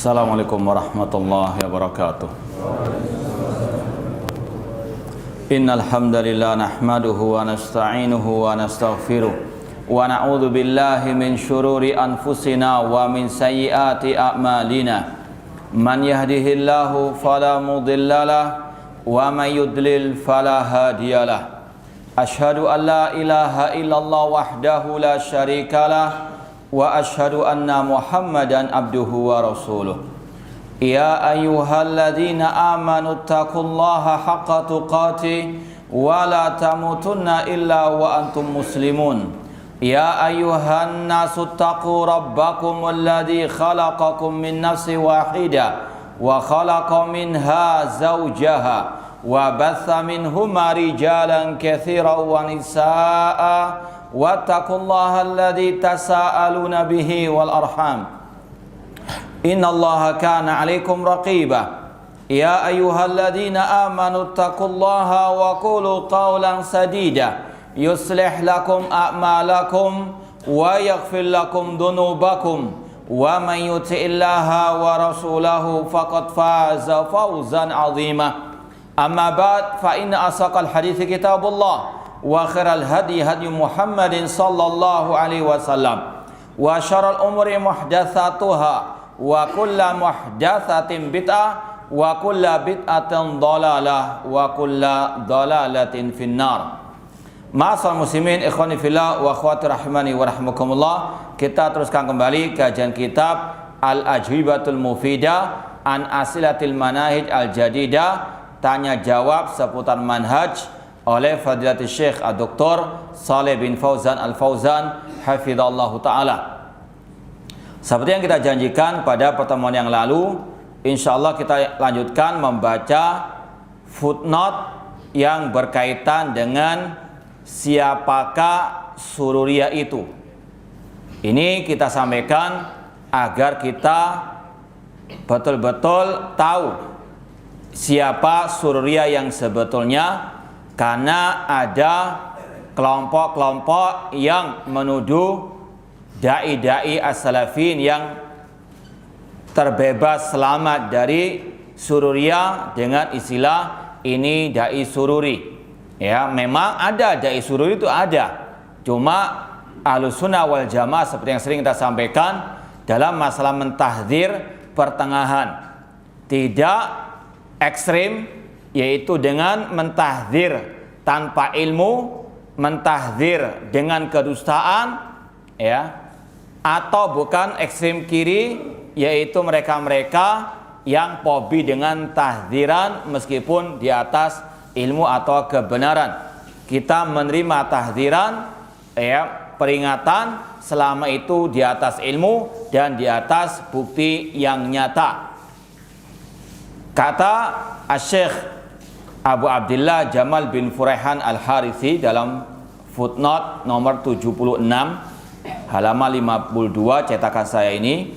Assalamualaikum warahmatullahi wabarakatuh. Innal hamdalillah nahmaduhu wa nasta'inuhu wa nastaghfiruh wa na'udzu billahi min syururi anfusina wa min sayyiati a'malina. Man yahdihillahu fala mudhillalah wa man yudlil fala hadiyalah. Asyhadu an la ilaha illallah wahdahu la syarikalah wa asyhadu anna Muhammadan abduhu wa rasuluh. Ya ayyuhalladzina amanu taqullaha haqqa tuqatih wa la tamutunna illa wa antum muslimun. Ya ayyuhan nasu taqu rabbakum alladzi khalaqakum min nafsin wahidah wa khalaqa minha zawjaha wa batha minhuma rijalan katsiran wa nisaa'a wattaqullaha alladzi tasaaluna bihi wal arham innallaha kana 'alaikum raqiba. Ya ayyuhalladzina amanu taqullaha wa qulu qawlan sadida yuslih lakum a'malakum wa yaghfir lakum dhunubakum wa man yuti'illaha wa rasulahu faqad faza fawzan 'azima. Amma ba'd, fa inna asaqal hadithi kitabullah wa khairal hadi hadi Muhammadin sallallahu alaihi wasallam wa syarrul umuri muhdatsatuha wa kullu muhdatsatin bid'ah wa kullu bid'atin dhalalah wa kullu dhalalatin finnar. Ma'asal muslimin ikhwani fillah wa akhwati rahimani wa rahmakumullah. Kita teruskan kembali kajian kitab Al-Ajwibatul Mufidah an Asilatil Manahij Al-Jadidah, tanya jawab seputar manhaj oleh Fadilatul Syekh Dr. Shalih bin Fauzan Al-Fauzan hafizallahu taala. Seperti yang kita janjikan pada pertemuan yang lalu, insyaallah kita lanjutkan membaca footnote yang berkaitan dengan siapakah Sururiyah itu. Ini kita sampaikan agar kita betul-betul tahu siapa Sururiyah yang sebetulnya, karena ada kelompok-kelompok yang menuduh dai-dai as-salafin yang terbebas selamat dari Sururiyah dengan istilah ini dai sururi. Ya, memang ada dai sururi, itu ada. Cuma Ahlussunnah wal Jamaah seperti yang sering kita sampaikan dalam masalah mentahdzir pertengahan. Tidak ekstrim, yaitu dengan mentahdzir tanpa ilmu, mentahdzir dengan kedustaan, ya, atau bukan ekstrim kiri, yaitu mereka-mereka yang fobi dengan tahdziran meskipun di atas ilmu atau kebenaran. Kita menerima tahdziran, ya, peringatan selama itu di atas ilmu dan di atas bukti yang nyata. Kata Asy-Syaikh Abu Abdillah Jamal bin Furaihan Al-Harithi dalam footnote nomor 76 halaman 52 cetakan saya ini,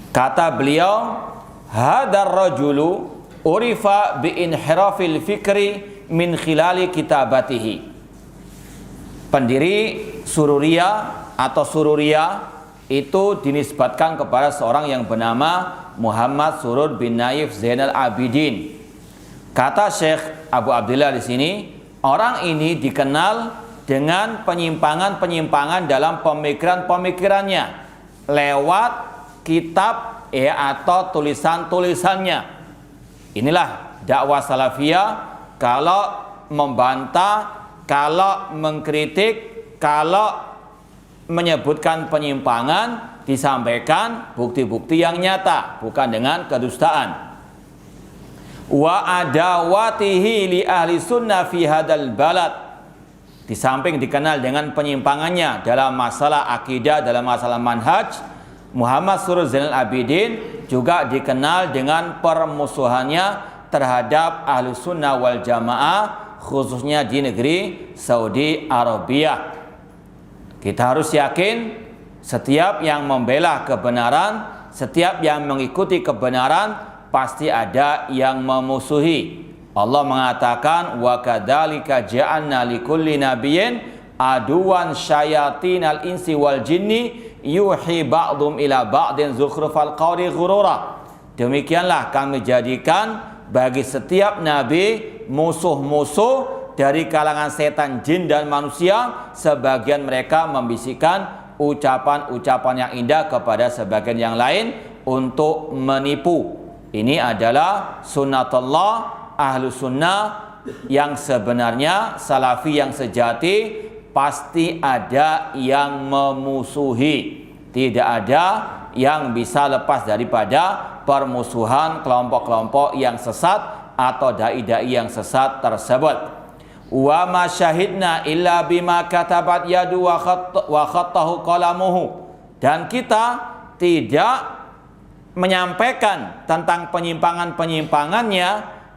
kata beliau, hadar rajulu urifa bi inhirafil fikri min khilali kitabatihi. Pendiri Sururiyah atau Sururiyah itu dinisbatkan kepada seorang yang bernama Muhammad Surur bin Naif Zainal Abidin. Kata Syekh Abu Abdillah di sini, orang ini dikenal dengan penyimpangan-penyimpangan dalam pemikiran-pemikirannya lewat kitab, ya, atau tulisan-tulisannya. Inilah dakwah salafiyah. Kalau membantah, kalau mengkritik, kalau menyebutkan penyimpangan, disampaikan bukti-bukti yang nyata, bukan dengan kedustaan. Wa adawatihi li ahli sunnah fi hadal balad. Di samping dikenal dengan penyimpangannya dalam masalah akidah, dalam masalah manhaj, Muhammad Surur Zainal Abidin juga dikenal dengan permusuhannya terhadap ahli sunnah wal jamaah, khususnya di negeri Saudi Arabia. Kita harus yakin setiap yang membela kebenaran, setiap yang mengikuti kebenaran, pasti ada yang memusuhi. Allah mengatakan, wa kadzalika ja'alna likulli nabiyyin aduwan syayatinal insi wal jinni yuhi ba'dhum ila ba'din zukhrufal qawli ghurura. demikianlah kami jadikan bagi setiap nabi musuh-musuh dari kalangan setan, jin dan manusia. Sebagian mereka membisikkan ucapan-ucapan yang indah kepada sebagian yang lain untuk menipu. Ini adalah sunnatullah ahlu sunnah yang sebenarnya. Salafi yang sejati pasti ada yang memusuhi, tidak ada yang bisa lepas daripada permusuhan kelompok-kelompok yang sesat atau dai-dai yang sesat tersebut. Wa ma syahidna illa bima katabat yadu wa khattahu qalamuhu. Dan kita tidak menyampaikan tentang penyimpangan-penyimpangannya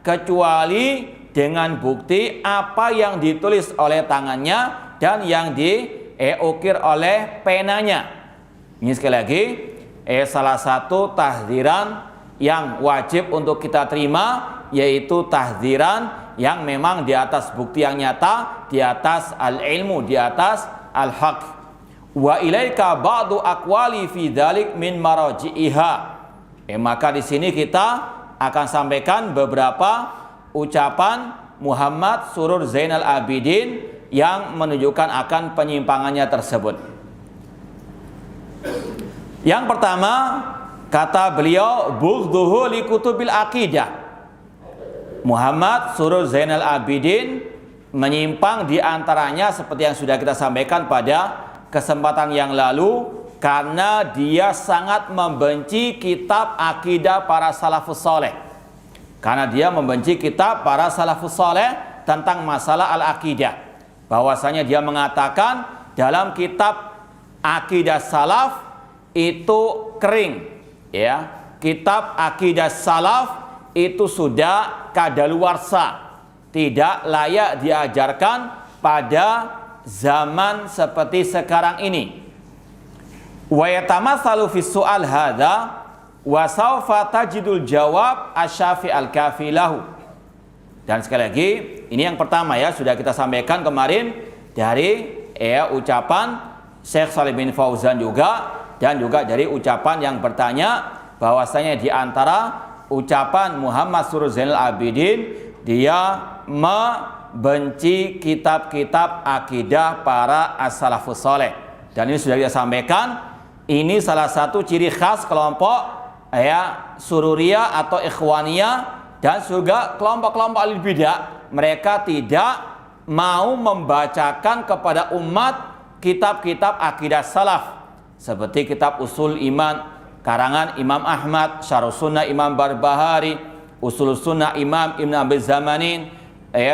kecuali dengan bukti apa yang ditulis oleh tangannya dan yang diukir oleh penanya. Ini sekali lagi salah satu tahdziran yang wajib untuk kita terima, yaitu tahdziran yang memang di atas bukti yang nyata, di atas al-ilmu, di atas al-haq. Wa ilaika ba'du aqwali fi dzalik min maraji'iha. Maka di sini kita akan sampaikan beberapa ucapan Muhammad Surur Zainal Abidin yang menunjukkan akan penyimpangannya tersebut. Yang pertama, kata beliau, bughduhu li kutubil aqidah. Muhammad Surur Zainal Abidin menyimpang di antaranya seperti yang sudah kita sampaikan pada kesempatan yang lalu, karena dia sangat membenci kitab akidah para salafus saleh. Karena dia membenci kitab para salafus saleh tentang masalah al-aqidah. Bahwasanya dia mengatakan dalam kitab akidah salaf itu kering, ya. Kitab akidah salaf itu sudah kadaluarsa, tidak layak diajarkan pada zaman seperti sekarang ini. Wa yatamatsalu fi su'al hadza wa sawfa tajidul jawab asy-syafi al-kafi lahu. Dan sekali lagi, ini yang pertama ya, sudah kita sampaikan kemarin dari ucapan Syekh Shalih bin Fauzan juga, dan juga dari ucapan yang bertanya bahwasanya di antara ucapan Muhammad Surur Zainal Abidin, dia membenci kitab-kitab akidah para as-salafus saleh. Dan ini sudah kita sampaikan, ini salah satu ciri khas kelompok Sururiyah atau Ikhwaniyah dan juga kelompok-kelompok ahli bidah. Mereka tidak mau membacakan kepada umat kitab-kitab akidah salaf seperti kitab Usul Iman karangan Imam Ahmad, Syarh Sunnah Imam Barbahari, Usul Sunnah Imam Ibn Abi Zamanin,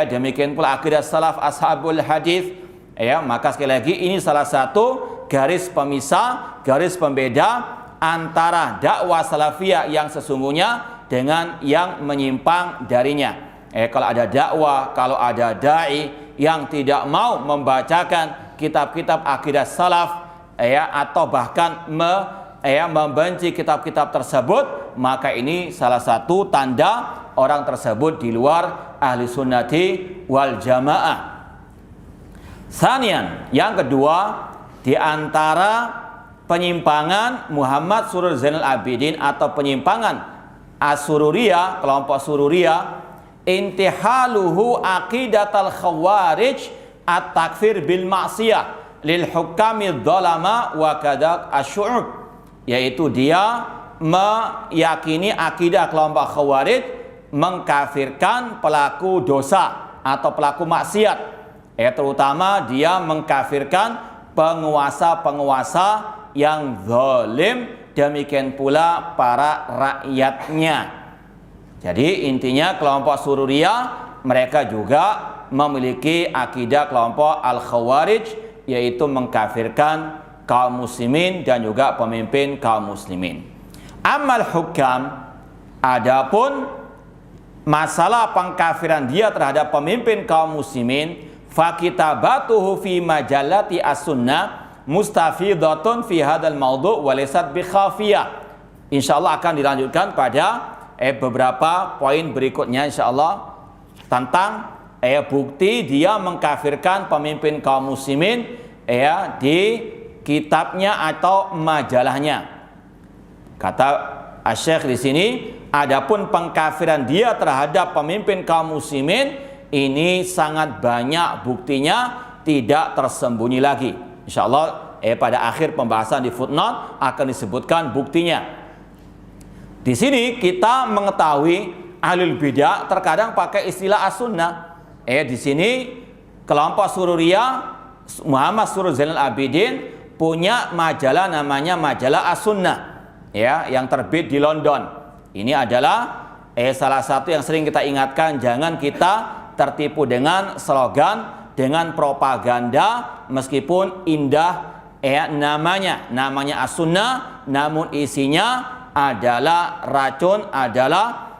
demikian pula akidah salaf Ashabul Hadis. Maka sekali lagi ini salah satu garis pemisah, garis pembeda antara dakwah salafiyah yang sesungguhnya dengan yang menyimpang darinya. Kalau ada dakwah, kalau ada dai yang tidak mau membacakan kitab-kitab akidah salaf, atau bahkan membenci kitab-kitab tersebut, maka ini salah satu tanda orang tersebut di luar ahli sunnati wal jamaah. Sanian, yang kedua, di antara penyimpangan Muhammad Surur Zainal Abidin atau penyimpangan As-Sururiyah, kelompok Sururiyah, intihaluhu aqidatal khawarij at-takfir bil ma'siyah lil hukamid dhalama wa kadak asy'ub, yaitu dia meyakini akidah kelompok khawarij mengkafirkan pelaku dosa atau pelaku maksiat. Terutama dia mengkafirkan penguasa-penguasa yang zalim, demikian pula para rakyatnya. Jadi intinya kelompok Sururiyah mereka juga memiliki akidah kelompok Al-Khawarij, yaitu mengkafirkan kaum muslimin dan juga pemimpin kaum muslimin. Amal hukam, adapun masalah pengkafiran dia terhadap pemimpin kaum muslimin, fakitabatuhu fi majalati as-sunnah mustafidatun fi hadzal maudhu' wa laysat bi khafiyah. Insyaallah akan dilanjutkan pada beberapa poin berikutnya insyaallah tentang bukti dia mengkafirkan pemimpin kaum muslimin di kitabnya atau majalahnya. Kata Asy-Syaikh di sini, adapun pengkafiran dia terhadap pemimpin kaum muslimin ini sangat banyak buktinya, tidak tersembunyi lagi. Insyaallah pada akhir pembahasan di footnote akan disebutkan buktinya. Di sini kita mengetahui ahlul bidah terkadang pakai istilah as-sunnah. Di sini kelompok Sururiyah Muhammad Surur Zainal Abidin punya majalah namanya majalah as-sunnah, yang terbit di London. Ini adalah salah satu yang sering kita ingatkan, jangan kita tertipu dengan slogan, dengan propaganda, meskipun indah namanya as-sunnah, namun isinya adalah racun, adalah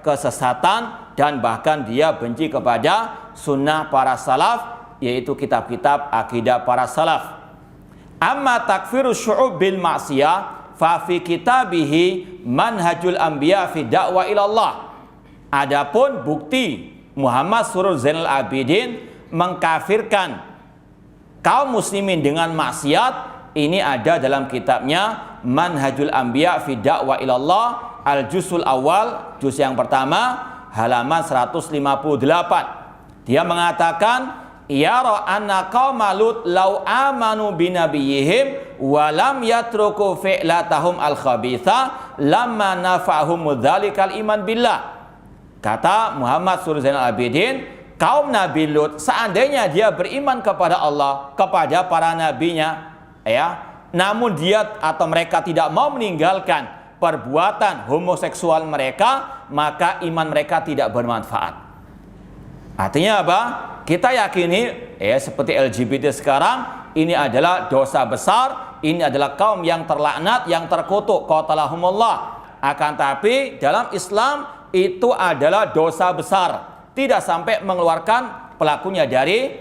kesesatan, dan bahkan dia benci kepada sunnah para salaf, yaitu kitab-kitab akidah para salaf. Amma takfirus syu'ub bil ma'siyah fa fi kitabihi manhajul anbiya fi da'wa ilallah. Adapun bukti Muhammad Surur Zainal Abidin mengkafirkan kaum muslimin dengan maksiat, ini ada dalam kitabnya Manhajul Anbiya fi Da'wa Ilallah, Al-Juz'ul Awal, juz yang pertama, halaman 158. Dia mengatakan, yara anna qauma Lut law amanu binabiyihim wa lam yatruku fi'latahum al-khabitha lamma nafa'ahum dzalikal iman billah. Kata Muhammad Surur Zainal Abidin, kaum Nabi Lut seandainya dia beriman kepada Allah, kepada para nabinya, namun dia atau mereka tidak mau meninggalkan perbuatan homoseksual mereka, maka iman mereka tidak bermanfaat. Artinya apa? Kita yakini seperti LGBT sekarang, ini adalah dosa besar, ini adalah kaum yang terlaknat, yang terkutuk, qatalahumullah. Akan tapi dalam Islam itu adalah dosa besar, tidak sampai mengeluarkan pelakunya dari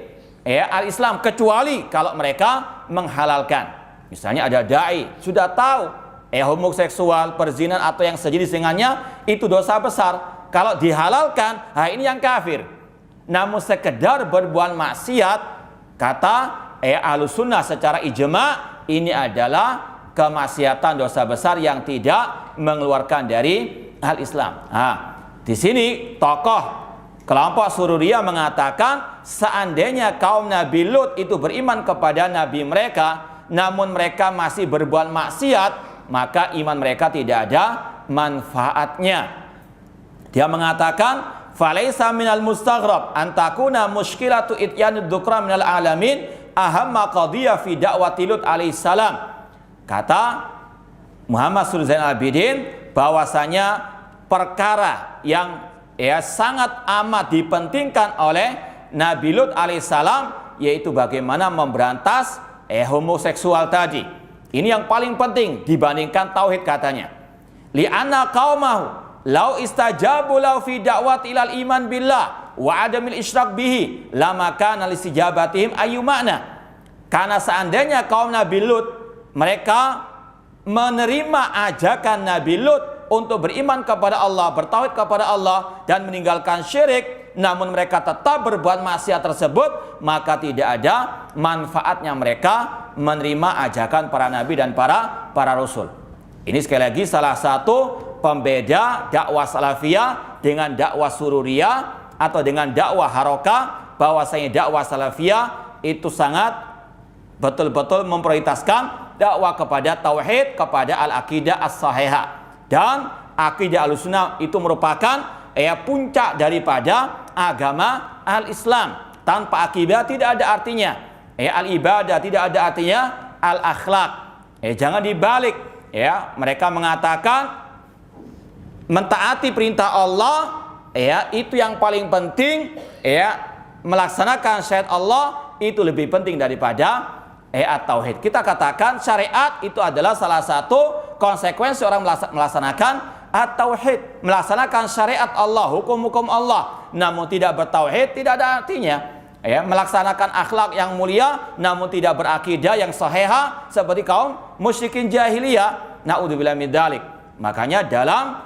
al-Islam, kecuali kalau mereka menghalalkan. Misalnya ada dai sudah tahu homoseksual, perzinahan atau yang sejenis dengannya itu dosa besar. Kalau dihalalkan, ini yang kafir. Namun sekedar berbuat maksiat, kata Ahlus Sunnah secara ijma, ini adalah kemaksiatan dosa besar yang tidak mengeluarkan dari al-Islam. Di sini tokoh kelompok Sururiyah mengatakan, seandainya kaum Nabi Lut itu beriman kepada nabi mereka, namun mereka masih berbuat maksiat, maka iman mereka tidak ada manfaatnya. Dia mengatakan, falaisa minal mustaghrab an takuna mushkilatu ityanud dzukra minal alamin ahamma qadiyah fi da'wati Lut alaihi salam. Kata Muhammad Surur Zainal Abidin, bahwasanya perkara yang sangat amat dipentingkan oleh Nabi Lut alaihissalam, yaitu bagaimana memberantas homoseksual tadi. Ini yang paling penting dibandingkan tauhid, katanya. Li'anna qaumahu law istajabu lau fi da'wat ilal iman billah wa adamil isyrak bihi lama kana listijabatihim ayu makna. Karena seandainya kaum Nabi Lut mereka menerima ajakan Nabi Lut untuk beriman kepada Allah, bertauhid kepada Allah dan meninggalkan syirik, namun mereka tetap berbuat maksiat tersebut, maka tidak ada manfaatnya mereka menerima ajakan para nabi dan para rasul. Ini sekali lagi salah satu pembeda dakwah salafiyah dengan dakwah sururiyah atau dengan dakwah harokah, bahwasanya dakwah salafiyah itu sangat betul-betul memprioritaskan dakwah kepada tauhid, kepada al-aqidah as-sahihah. Dan akidah al-sunnah itu merupakan puncak daripada agama al-Islam. Tanpa akidah tidak ada artinya. Al-ibadah tidak ada artinya al-akhlak. Jangan dibalik. Mereka mengatakan mentaati perintah Allah itu yang paling penting. Melaksanakan syariat Allah itu lebih penting daripada at-tauhid. Kita katakan syariat itu adalah salah satu konsekuensi orang melaksanakan at-tauhid, melaksanakan syariat Allah, hukum-hukum Allah, namun tidak bertauhid tidak ada artinya. Melaksanakan akhlak yang mulia namun tidak berakidah yang sahihah seperti kaum musyrikin jahiliyah. Naudzubillah min dzalik. Makanya dalam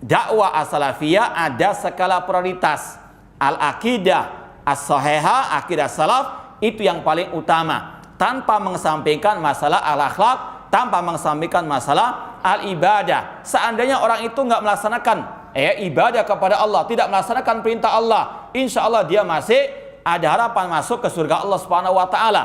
dakwah as-salafiyah ada skala prioritas. Al-aqidah as-sahihah, aqidah salaf itu yang paling utama, tanpa mengesampingkan masalah al-akhlak, tanpa mengesampingkan masalah al-ibadah. Seandainya orang itu nggak melaksanakan ibadah kepada Allah, tidak melaksanakan perintah Allah, insya Allah dia masih ada harapan masuk ke surga Allah Subhanahu wa taala.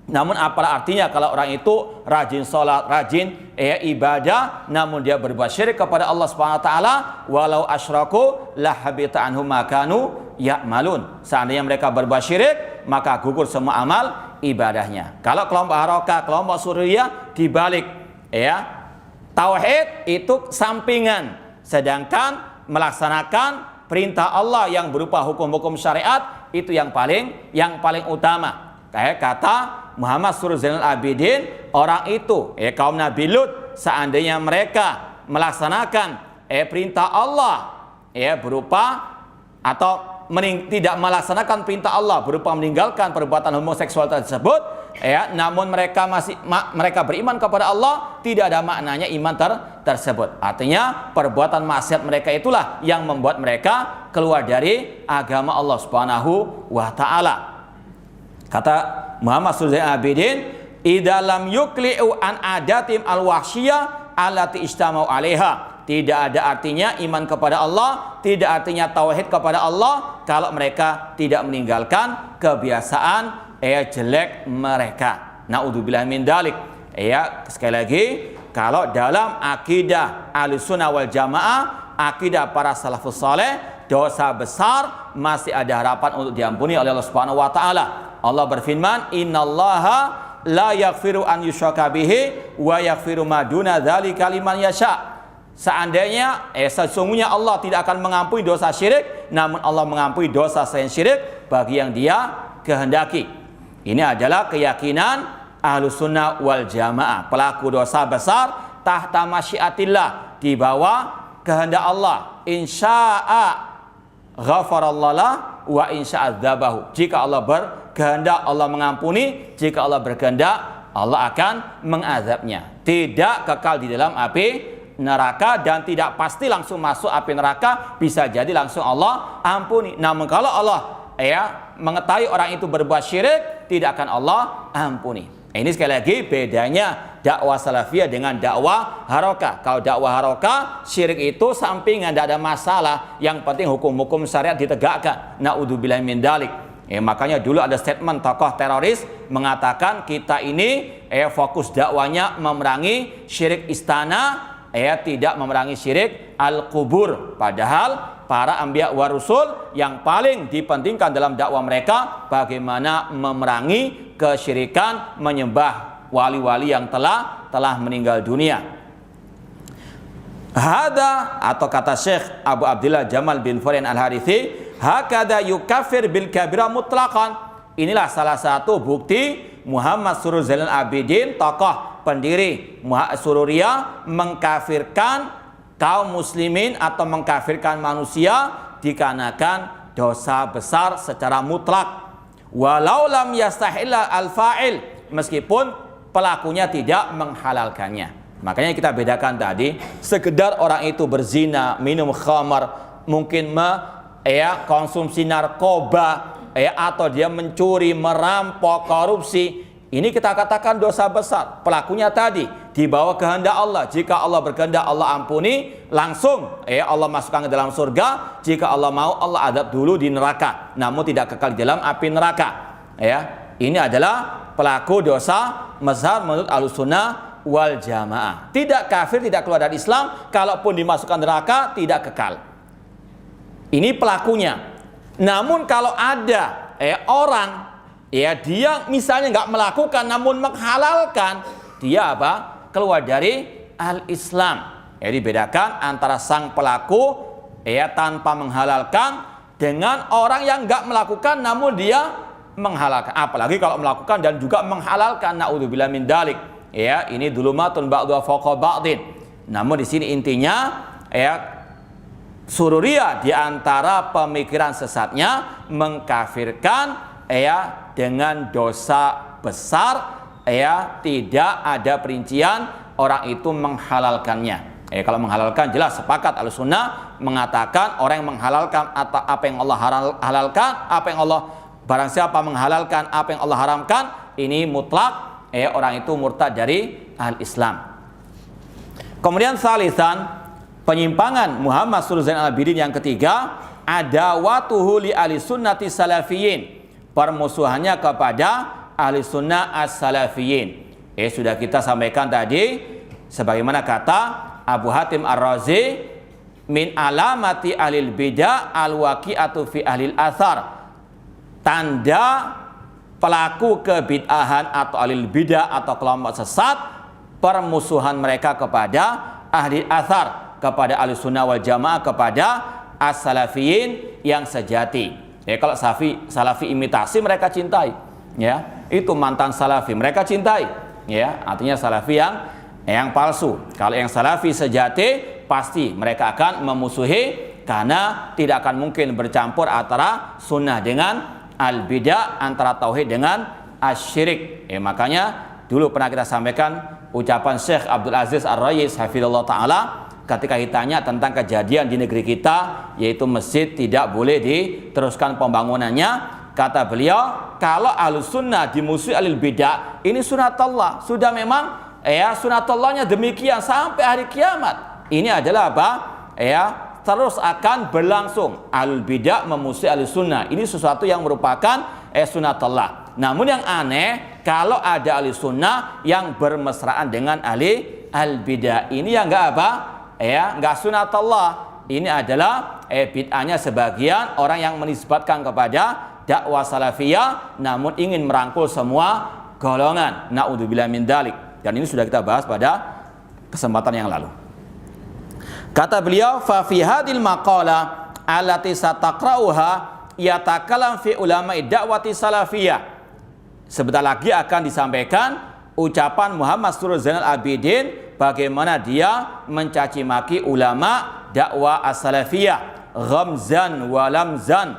Namun apalah artinya kalau orang itu rajin sholat, rajin ibadah, namun dia berbuat syirik kepada Allah Subhanahu wa taala, walau asyraku lahabita anhum ma kanu ya'malun. Seandainya mereka berbuat syirik, maka gugur semua amal ibadahnya. Kalau kelompok Harokah, kelompok Sururiyah dibalik, tauhid itu sampingan, sedangkan melaksanakan perintah Allah yang berupa hukum-hukum syariat itu yang paling utama. Kayak kata Muhammad Surur Zainal Abidin, orang itu kaum Nabi Lut, seandainya mereka melaksanakan perintah Allah berupa atau tidak melaksanakan perintah Allah berupa meninggalkan perbuatan homoseksual tersebut, namun mereka beriman kepada Allah, tidak ada maknanya iman tersebut. Artinya perbuatan maksiat mereka itulah yang membuat mereka keluar dari agama Allah Subhanahu wa taala. Kata Muhammad Surur Zainal Abidin, idalam yukli'u an adatim al-wahsyiyah allati istamau 'alaiha. Tidak ada artinya iman kepada Allah, tidak artinya tauhid kepada Allah kalau mereka tidak meninggalkan kebiasaan jelek mereka. Naudzubillah min dalik. Sekali lagi, kalau dalam akidah Ahlussunnah wal Jamaah, akidah para salafus saleh, dosa besar masih ada harapan untuk diampuni oleh Allah Subhanahu wa taala. Allah berfirman, innallaha la yaghfiru an yushraka bihi wa yaghfiru ma duna dzalika liman yasha. Seandainya sesungguhnya Allah tidak akan mengampuni dosa syirik, namun Allah mengampuni dosa selain syirik bagi yang Dia kehendaki. Ini adalah keyakinan Ahlussunnah wal Jamaah. Pelaku dosa besar tahta masyiatillah, di bawah kehendak Allah. Insya'a ghafarallah wa insya'a dzabahu. Jika Allah berkehendak Allah mengampuni, jika Allah berkehendak Allah akan mengazabnya. Tidak kekal di dalam api neraka dan tidak pasti langsung masuk api neraka, bisa jadi langsung Allah ampuni. Namun kalau Allah mengetahui orang itu berbuat syirik, tidak akan Allah ampuni. Ini sekali lagi bedanya dakwah salafiyah dengan dakwah harokah. Kalau dakwah harokah, syirik itu sampingan, tidak ada masalah, yang penting hukum-hukum syariat ditegakkan. Naudzubillah min dalik. Makanya dulu ada statement tokoh teroris mengatakan kita ini fokus dakwanya memerangi syirik istana, tidak memerangi syirik al-kubur. Padahal para anbiya wa rusul yang paling dipentingkan dalam dakwah mereka bagaimana memerangi kesyirikan, menyembah wali-wali yang telah meninggal dunia. Hada, atau kata Syekh Abu Abdillah Jamal bin Farian Al-Harithi, hakada yukafir bil kabira mutlaqan. Inilah salah satu bukti Muhammad Surur Zainal Abidin, tokoh pendiri Sururiyah, mengkafirkan kaum muslimin atau mengkafirkan manusia dikarenakan dosa besar secara mutlak. Walau lam yastahilla al-fa'il, meskipun pelakunya tidak menghalalkannya. Makanya kita bedakan tadi, sekedar orang itu berzina, minum khamar, mungkin konsumsi narkoba, atau dia mencuri, merampok, korupsi, ini kita katakan dosa besar. Pelakunya tadi di bawah kehendak Allah. Jika Allah berkehendak Allah ampuni langsung, Allah masukkan ke dalam surga. Jika Allah mau Allah adab dulu di neraka, namun tidak kekal di dalam api neraka. Ini adalah pelaku dosa besar menurut Ahlussunnah wal Jamaah. Tidak kafir, tidak keluar dari Islam, kalaupun dimasukkan neraka tidak kekal. Ini pelakunya. Namun kalau ada orang dia misalnya nggak melakukan namun menghalalkan, dia keluar dari al-Islam. Jadi bedakan antara sang pelaku tanpa menghalalkan dengan orang yang nggak melakukan namun dia menghalalkan. Apalagi kalau melakukan dan juga menghalalkan, naudzubillah min dalik. Ini dulumatun ba'dha fawqa ba'din. Namun di sini intinya Sururiyah di antara pemikiran sesatnya mengkafirkan dengan dosa besar, tidak ada perincian orang itu menghalalkannya. Kalau menghalalkan jelas sepakat Ahlussunnah mengatakan orang yang menghalalkan apa yang Allah halalkan, apa yang Allah, barang siapa menghalalkan apa yang Allah haramkan, ini mutlak orang itu murtad dari al-Islam. Kemudian salisan, penyimpangan Muhammad Surur Zainal Abidin yang ketiga, adawatuhu li ahli sunnati salafiyin, permusuhannya kepada ahli sunnah as-salafiyin. Sudah kita sampaikan tadi, sebagaimana kata Abu Hatim Ar-Razi, min alamati ahlil bidah al-waqi'atu fi ahlil athar, tanda pelaku kebid'ahan atau ahlil bidah atau kelompok sesat, permusuhan mereka kepada ahli athar, kepada ahli sunnah wal jamaah, kepada as-salafiyin yang sejati. Kalau salafi imitasi mereka cintai, ya, itu mantan salafi mereka cintai, ya, artinya salafi yang palsu. Kalau yang salafi sejati pasti mereka akan memusuhi, karena tidak akan mungkin bercampur antara sunnah dengan al-bidah, antara tauhid dengan asyirik. Makanya dulu pernah kita sampaikan ucapan Syekh Abdul Aziz Ar-Rais hafizallahu taala ketika ditanya tentang kejadian di negeri kita, yaitu masjid tidak boleh diteruskan pembangunannya. Kata beliau, kalau ahlus sunnah dimusuhi ahlul bidah, ini sunatullah, sudah memang sunatullahnya demikian sampai hari kiamat. Ini adalah apa? Terus akan berlangsung. Ahlul bidah memusuhi ahlus sunnah, ini sesuatu yang merupakan sunatullah. Namun yang aneh, kalau ada ahli sunnah yang bermesraan dengan ahli al-bidah, ini yang enggak apa? Enggak sunatullah. Ini adalah bid'ahnya sebagian orang yang menisbatkan kepada dakwah salafiyah, namun ingin merangkul semua golongan. Na'udzubillah min dzalik. Dan ini sudah kita bahas pada kesempatan yang lalu. Kata beliau, fa fi hadil maqala allati sataqra'uha yatakalam fi ulama'i da'wati salafiyah. Sebentar lagi akan disampaikan ucapan Muhammad Surur Zainal Abidin, bagaimana dia mencaci maki ulama dakwah as-salafiyah, ghamzan wa lamzan,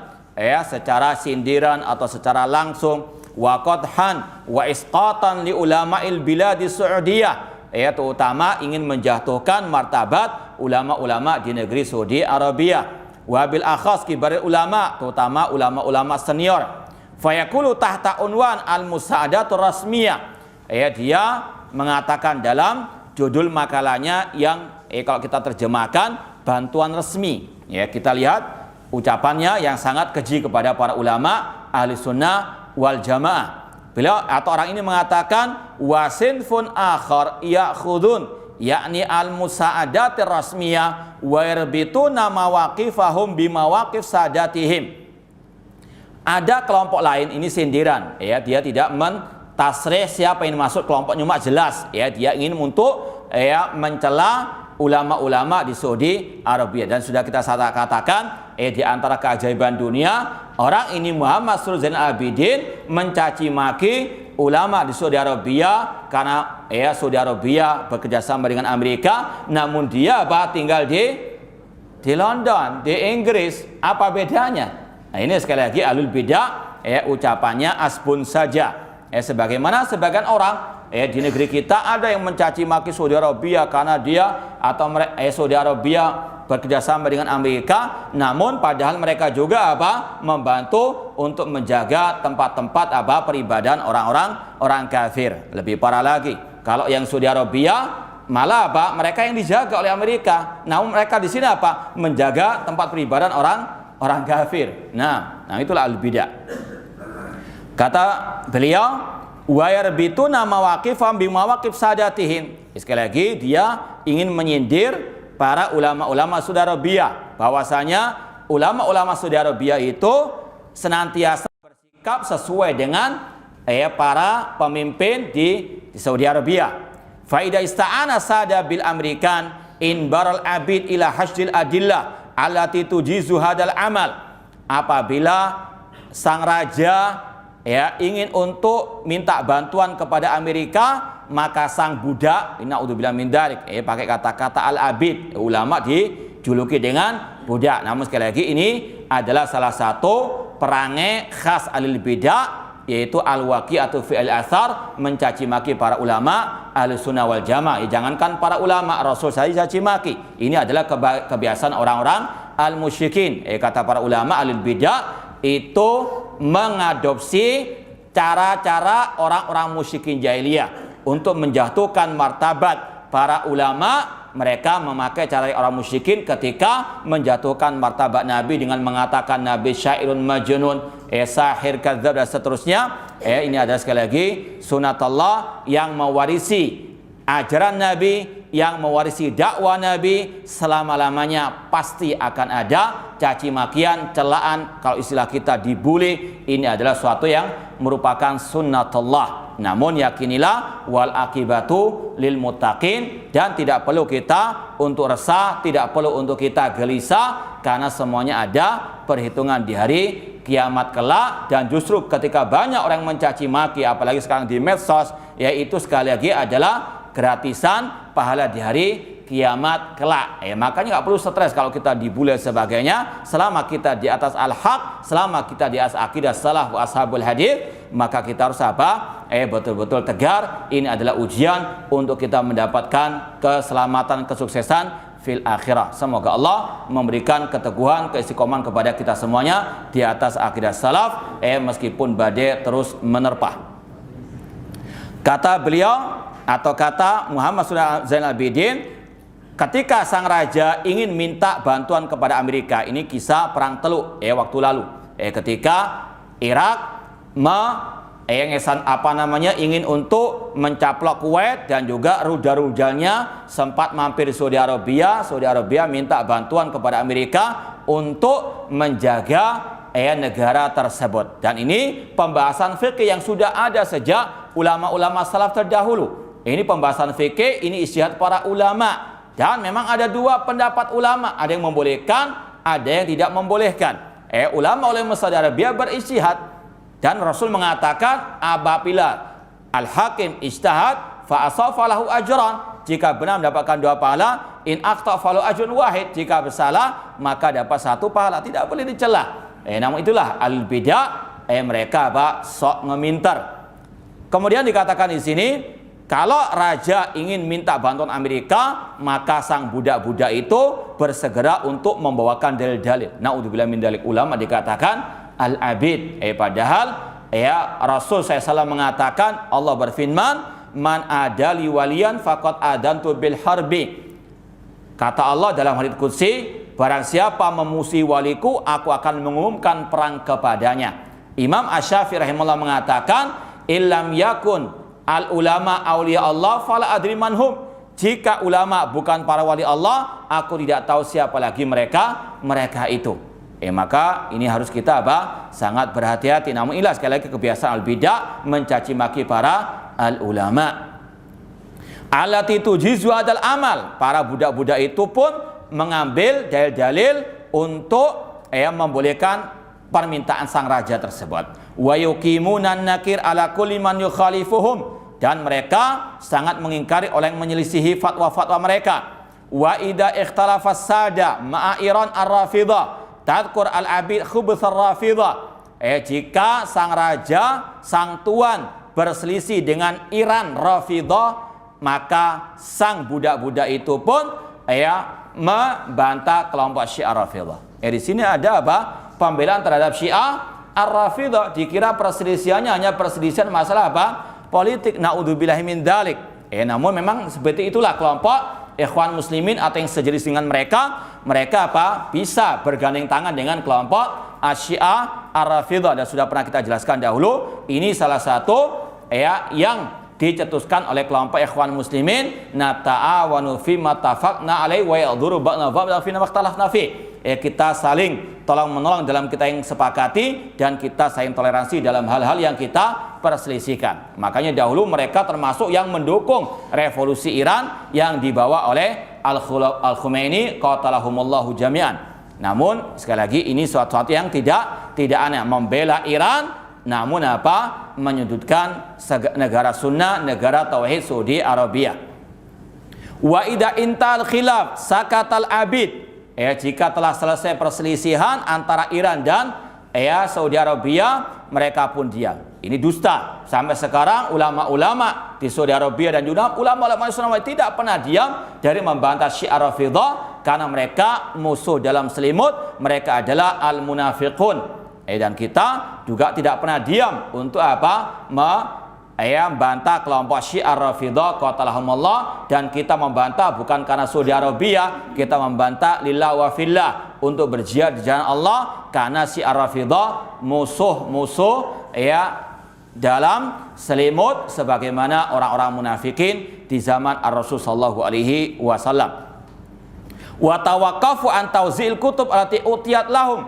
secara sindiran atau secara langsung, wa qadhan wa isqatan li ulama'il biladi Saudiyah, terutama ingin menjatuhkan martabat ulama-ulama di negeri Saudi Arabia, wa bil akhas kibarul ulama, terutama ulama-ulama senior. Fayaqulu tahta unwan al-musa'adatur rasmiyah, dia mengatakan dalam judul makalahnya yang kalau kita terjemahkan bantuan resmi, kita lihat ucapannya yang sangat keji kepada para ulama ahli sunnah wal jamaah. Beliau atau orang ini mengatakan, wasinfun akhar ya'khudun, yakni al-musa'adatir rasmiyah wa yarbituna mawaqifahum bimawaqif sadatihim. Ada kelompok lain, ini sindiran, dia tidak mentasrih siapa yang masuk kelompok nyimak jelas, dia ingin untuk mencela ulama-ulama di Saudi Arabia. Dan sudah kita katakan, di antara keajaiban dunia, orang ini Muhammad Surur Zainal Abidin mencaci maki ulama di Saudi Arabia, karena Saudi Arabia bekerjasama dengan Amerika, namun dia tinggal di London, di Inggris. Apa bedanya? Nah, ini sekali lagi ahlul bidah, ucapannya asbun saja. Sebagaimana sebagian orang di negeri kita ada yang mencaci maki Saudi Arabia karena dia atau Saudi Arabia bekerjasama dengan Amerika, namun padahal mereka juga membantu untuk menjaga tempat-tempat peribadahan orang kafir. Lebih parah lagi, kalau yang Saudi Arabia malah mereka yang dijaga oleh Amerika, namun mereka di sini menjaga tempat peribadahan orang kafir. Nah itulah al-bidah. Kata beliau, wa yarbituna mawaqifam bimawaqif sadatihim. Sekali lagi dia ingin menyindir para ulama-ulama Saudi Arabia, bahwasanya ulama-ulama Saudi Arabia itu senantiasa bersikap sesuai dengan para pemimpin di Saudi Arabia. Fa idza ista'ana sada bil Amerikan in baral abid ila hasdil adillah allati tujizu hadal amal. Apabila sang raja ingin untuk minta bantuan kepada Amerika, maka sang budak, naudzubillah min dzalik, pakai kata-kata al-abid, ulama dijuluki dengan budak. Namun sekali lagi ini adalah salah satu perangai khas alil bidah, yaitu al-waqi'atu fi al-athar, mencaci maki para ulama ahli sunnah wal jamaah. Jangankan para ulama, Rasul saja caci maki. Ini adalah kebiasaan orang-orang al-musyrikin. Kata para ulama alil bidah itu mengadopsi cara-cara orang-orang musyrikin jahiliyah untuk menjatuhkan martabat para ulama mereka memakai cara orang musyrikin ketika menjatuhkan martabat Nabi dengan mengatakan Nabi syairun majnun, sahir, kadzdzab dan seterusnya. Ini adalah sekali lagi sunatullah yang mewarisi ajaran Nabi, yang mewarisi dakwah Nabi, selama-lamanya pasti akan ada caci makian, celaan, kalau istilah kita dibully. Ini adalah suatu yang merupakan sunnatullah. Namun yakinilah wal akibatu lil muttaqin, dan tidak perlu kita untuk resah, tidak perlu untuk kita gelisah, karena semuanya ada perhitungan di hari kiamat kelak. Dan justru ketika banyak orang mencaci maki, apalagi sekarang di medsos, yaitu sekali lagi adalah gratisan pahala di hari kiamat kelak. Makanya nggak perlu stres kalau kita dibully sebagainya. Selama kita di atas al-haq, selama kita di atas akidah salaf wa ashabul hadis, maka kita harus apa? Betul-betul tegar. Ini adalah ujian untuk kita mendapatkan keselamatan, kesuksesan fil akhirah. Semoga Allah memberikan keteguhan, keistiqomahan kepada kita semuanya di atas akidah salaf, meskipun badai terus menerpa. Kata beliau, atau kata Muhammad Zainal Abidin, ketika sang raja ingin minta bantuan kepada Amerika, ini kisah perang Teluk waktu lalu, ketika Irak ingin untuk mencaplok Kuwait, dan juga rudal-rudalnya sempat mampir di Saudi Arabia. Saudi Arabia minta bantuan kepada Amerika untuk menjaga negara tersebut. Dan ini pembahasan fikih yang sudah ada sejak ulama-ulama salaf terdahulu. Ini pembahasan fikih, ini ijtihad para ulama. Dan memang ada dua pendapat ulama, ada yang membolehkan, ada yang tidak membolehkan. Ulama Saudi Arabia berijtihad, dan Rasul mengatakan apabila al-hakim ijtihad fa asaf lahu ajran, jika benar mendapatkan 2 pahala, in akhta falahu ajrun wahid, jika bersalah maka dapat 1 pahala, tidak boleh dicela. Namun itulah al-bidah, mereka sok ngeminter. Kemudian dikatakan di sini, kalau raja ingin minta bantuan Amerika, maka sang budak-budak itu bersegera untuk membawakan dalil-dalil. Naudzubillah min dzalik. Ulama dikatakan al-abid. Padahal Rasul SAW mengatakan, Allah berfirman, man adali waliyan faqad adantu bil harbi. Kata Allah dalam hadits qudsi, barang siapa memusuhi waliku, aku akan mengumumkan perang kepadanya. Imam Asy-Syafi'i rahimahullah mengatakan, illam yakun al ulama auliya Allah fala adri manhum. Jika ulama bukan para wali Allah, aku tidak tahu siapa lagi mereka itu. Maka ini harus kita sangat berhati-hati. Namun inilah sekali lagi kebiasaan al-bidah, mencaci maki para al ulama. Allati tujizu adal amal. Para budak-budak itu pun mengambil dalil-dalil untuk membolehkan permintaan sang raja tersebut. Wa yuqimunan nakir ala kulli man yukhalifuhum, dan mereka sangat mengingkari oleh yang menyelisihi fatwa-fatwa mereka. Wa idza ikhtalafas sada ma'a Iran ar-Rafidhah tadhkur al-abid khubth ar-Rafidhah. Jika sang raja, sang tuan berselisih dengan Iran Rafidhah, maka sang budak-budak itu pun membantah kelompok Syiah Rafidhah. Di sini ada pembelaan terhadap Syiah Ar-Rafidhah. Dikira perselisihannya hanya perselisihan masalah politik. Naudzubillahi min dzalik. Namun memang seperti itulah kelompok Ikhwan Muslimin atau yang sejenis dengan mereka bisa bergandeng tangan dengan kelompok Syiah Ar-Rafidhah, dan sudah pernah kita jelaskan dahulu. Ini salah satu yang dicetuskan oleh kelompok Ikhwan Muslimin, nata'awanu fi ma tafaqna alaihi wa yadhuru ba'na ba'da fi ma ikhtalafna fi. Kita saling tolong menolong dalam kita yang sepakati, dan kita saling toleransi dalam hal-hal yang kita perselisihkan. Makanya dahulu mereka termasuk yang mendukung revolusi Iran yang dibawa oleh Al-Khomeini qatalahumullahu jami'an. Namun sekali lagi ini suatu yang tidak aneh, membela Iran, namun menyudutkan negara sunnah, negara tauhid Saudi Arabia. Wa idza intal khilaf sakatal abid. Jika telah selesai perselisihan antara Iran dan Saudi Arabia, mereka pun diam. Ini dusta. Sampai sekarang ulama-ulama di Saudi Arabia dan juga ulama-ulama Islam tidak pernah diam dari membantah Syiah Rafidhah, karena mereka musuh dalam selimut, mereka adalah al-munafiqun. Dan kita juga tidak pernah diam untuk membantah kelompok Syiah Rafidhah qatalahumullah, dan kita membantah bukan karena Saudi Arabia, kita membantah lillah wa fillah untuk berjihad di jalan Allah, karena Syiah Rafidhah musuh-musuh dalam selimut sebagaimana orang-orang munafikin di zaman Ar-Rasul sallallahu alaihi wasallam. Wa tawaqqafu an tawzi'il kutub allati utiyat lahum,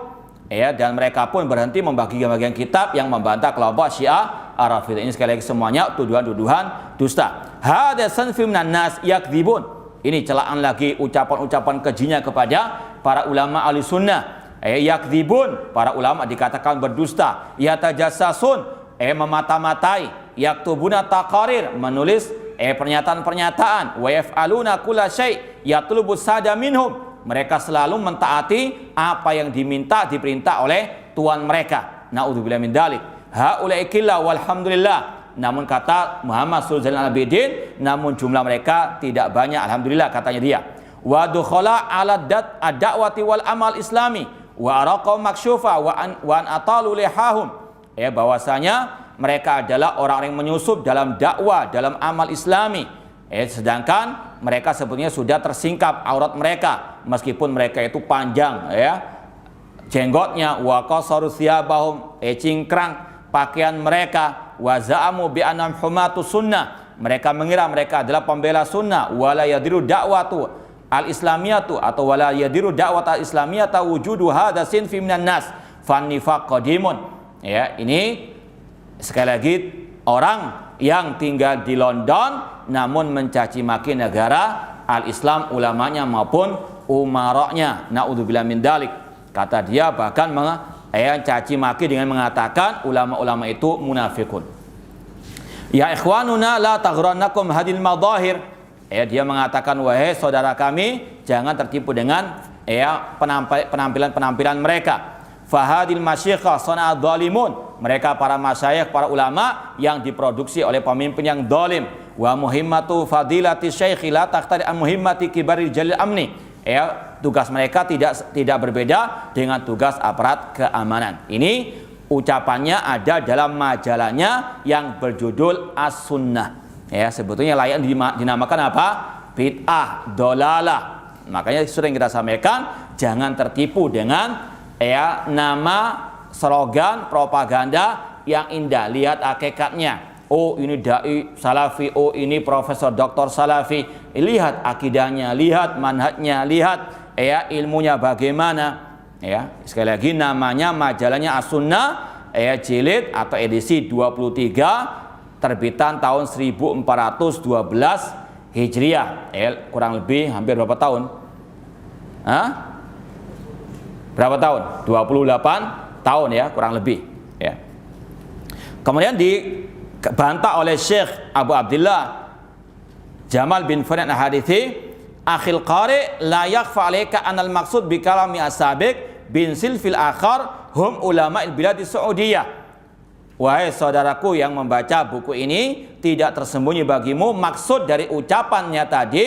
dan mereka pun berhenti membagi-bagian kitab yang membantah kelompok Syiah Ar-Rafidhah. Ini sekali lagi semuanya tuduhan-tuduhan dusta. Hadza sanfim minan nas yakdzibun. Ini celaan lagi ucapan-ucapan kejinya kepada para ulama ahli sunnah. Yakdzibun, para ulama dikatakan berdusta. Yatajassasun, memata-matai. Yaktubuna taqarir, menulis pernyataan-pernyataan. Wa yaf'aluna kulla syai' yatlubus sada minhum. Mereka selalu mentaati apa yang diperintah oleh Tuhan mereka. Na'udzubillah min dzalik. Haula'i qillah walhamdulillah. Namun kata Muhammad Zainal Abidin, namun jumlah mereka tidak banyak, alhamdulillah, katanya dia. Wa dukhala ala ad-da'wati wal amal islami wa araqa makshufa wa an atalu lihahum. Bahwasanya mereka adalah orang yang menyusup dalam dakwah, dalam amal islami. Sedangkan mereka sebetulnya sudah tersingkap aurat mereka, meskipun mereka itu panjang jenggotnya. Wa qasaru thiyabahum, cingkrang pakaian mereka. Wa za'amu bi annahum humatu sunnah, mereka mengira mereka adalah pembela sunnah. Wala yadiru da'watu al-islamiyatu, atau wala yadiru da'wat al-islamiyata wujudu hadza sinfi minan nas fan nifaq qadimun. Ini sekali lagi orang yang tinggal di London namun mencaci maki negara al-Islam, ulamanya maupun umaroknya. Na'udzubillah min dzalik. Kata dia bahkan caci maki dengan mengatakan ulama-ulama itu munafikun. Ya ikhwanuna la taghrannakum hadil madahir. Dia mengatakan, wahai saudara kami, jangan tertipu dengan penampilan mereka. Fahadil masyikha sana'ad dhalimun. Mereka para masyayikh, para ulama yang diproduksi oleh pemimpin yang zalim. Wa muhimmatu fadilati syaikhi la taqtadi an muhimmati kibaril jalil amni. Tugas mereka tidak berbeda dengan tugas aparat keamanan. Ini ucapannya ada dalam majalahnya yang berjudul As-Sunnah. Sebetulnya layak dinamakan apa? Bid'ah, dolalah. Makanya sering kita sampaikan, jangan tertipu dengan nama slogan propaganda yang indah. Lihat hakikatnya. Oh, ini dai salafi, oh ini profesor doktor salafi. Lihat akidahnya, lihat manhajnya, lihat ilmunya bagaimana. Sekali lagi namanya majalahnya As-Sunnah, jilid atau edisi 23, terbitan tahun 1412 Hijriah. Kurang lebih hampir berapa tahun? Berapa tahun? 28 tahun kurang lebih. Kemudian dibantah oleh Syekh Abu Abdullah Jamal bin Farad al-Hadithi, akhil qari la yakhfa alayka anal maqsud bi kalami as-sabiq bin silfil akhar hum ulama'il bilad Saudiyah. Wahai saudaraku yang membaca buku ini, tidak tersembunyi bagimu maksud dari ucapannya tadi,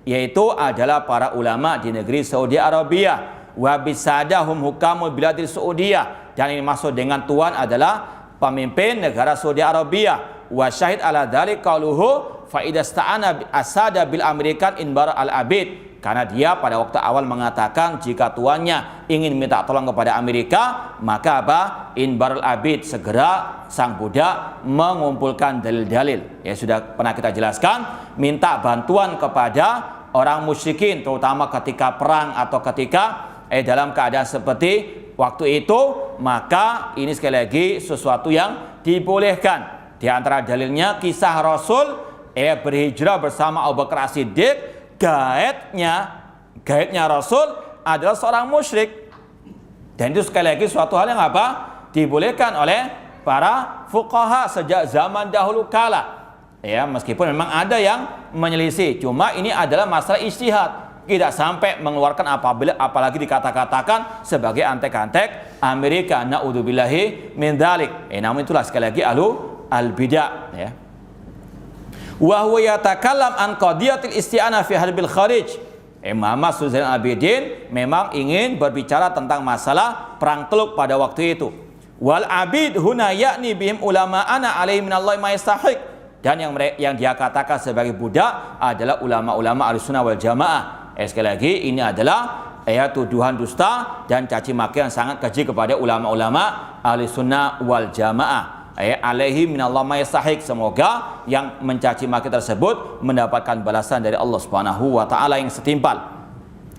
yaitu adalah para ulama di negeri Saudi Arabia. Wa bisadahum hukamul biladil Saudiyah, dan ini maksud dengan tuan adalah pemimpin negara Saudi Arabia. Wa syahid ala dzalik qauluhu fa idasta'ana asada bil amerikan inbar al abid, karena dia pada waktu awal mengatakan jika tuannya ingin minta tolong kepada Amerika, maka apa? Inbar al abid, segera sang budak mengumpulkan dalil-dalil. Sudah pernah kita jelaskan, minta bantuan kepada orang musyrikin terutama ketika perang atau ketika dalam keadaan seperti waktu itu, maka ini sekali lagi sesuatu yang dibolehkan. Di antara dalilnya kisah Rasul berhijrah bersama Abu Bakar As-Siddiq, gaibnya Rasul adalah seorang musyrik. Dan itu sekali lagi suatu hal yang apa? Dibolehkan oleh para fuqaha sejak zaman dahulu kala. Meskipun memang ada yang menyelisih, cuma ini adalah masalah ijtihad. Tidak sampai mengeluarkan apalagi dikatakan sebagai antek-antek Amerika. Na'udzubillahi min dzalik. Namun itulah sekali lagi al-bid'ah. Wa huwa yatakallam an qadiyatil isti'anah fi harbil kharij. Muhammad Zainal Abidin memang ingin berbicara tentang masalah perang Teluk pada waktu itu. Wal abid huna yakni bihim ulama'ana alaihi minallahi ma yastahiq. Dan yang dia katakan sebagai budak adalah ulama-ulama Ahlussunnah wal Jamaah. Sekali lagi ini adalah tuduhan dusta dan caci maki yang sangat keji kepada ulama-ulama Ahlussunnah wal Jamaah. Alaihi minallahi ma yastahiq. Semoga yang mencaci maki tersebut mendapatkan balasan dari Allah Subhanahu wa taala yang setimpal.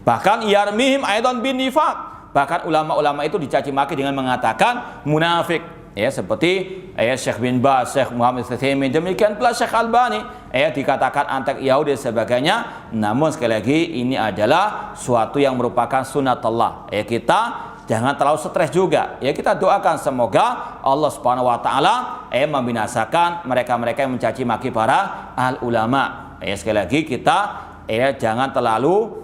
Bahkan yarmihim aidan bin nifaq. Bahkan ulama-ulama itu dicaci maki dengan mengatakan munafik. Seperti Syekh bin Baz, Syekh Muhammad Al-Utsaimin, demikian pula Syekh Albani dikatakan antek Yahudi dan sebagainya. Namun sekali lagi ini adalah suatu yang merupakan sunatullah. Kita jangan terlalu stres juga. Kita doakan semoga Allah Subhanahu wa taala membinasakan mereka-mereka yang mencaci maki para al ulama. Sekali lagi kita jangan terlalu